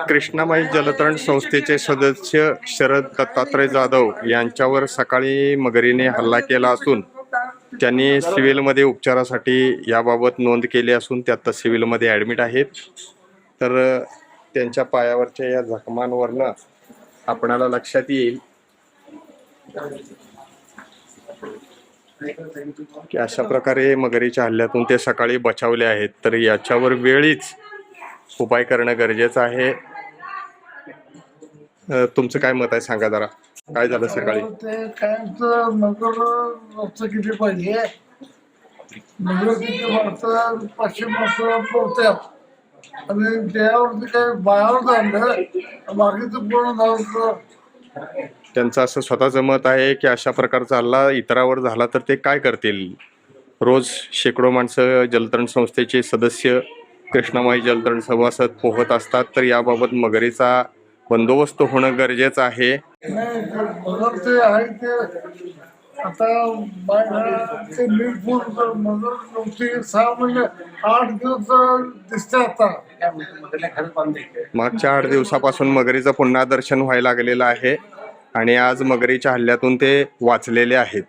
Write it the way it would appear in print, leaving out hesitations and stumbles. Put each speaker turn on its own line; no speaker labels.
कृष्णामाई जलतरण संस्थेचे सदस्य शरद दत्तात्रय जाधव यांच्यावर सकाळी मगरीने हल्ला केला असून त्यांनी सिव्हिलमध्ये उपचारासाठी याबाबत नोंद केली असून ते आता सिव्हिलमध्ये ॲडमिट आहेत. तर त्यांच्या पायावरच्या या जखमांवरनं आपणाला लक्षात येईल की अशा प्रकारे मगरीच्या हल्ल्यातून ते सकाळी बचावले आहेत. तर याच्यावर वेळीच उपाय करणं गरजेचं आहे. तुमचं काय मत आहे सांगा जरा, काय झालं सकाळी?
ते काय मगर किती पाहिजे मगर किती वाजता 500 माणसं पोहत्यात आणि त्यावरती काय बायावर झालं बाकीचं पूर्ण झालं.
त्यांचं असं स्वतःचं मत आहे की अशा प्रकारचा हल्ला इतरावर झाला तर ते काय करतील. रोज शेकडो माणसं जलतरण संस्थेचे सदस्य कृष्णामाई जलतरण सभासद पोहत असतात. तर याबाबत मगरीचा बंदोबस्त होणं गरजेचं आहे.
नाही मगर ते आहे ते आता ते नीटपूर मगर 6 महिने 8 दिवस दिसते. आता
मागच्या 8 दिवसापासून मगरीचं पुन्हा दर्शन व्हायला लागलेलं आहे आणि आज मगरीच्या हल्ल्यातून ते वाचलेले आहेत.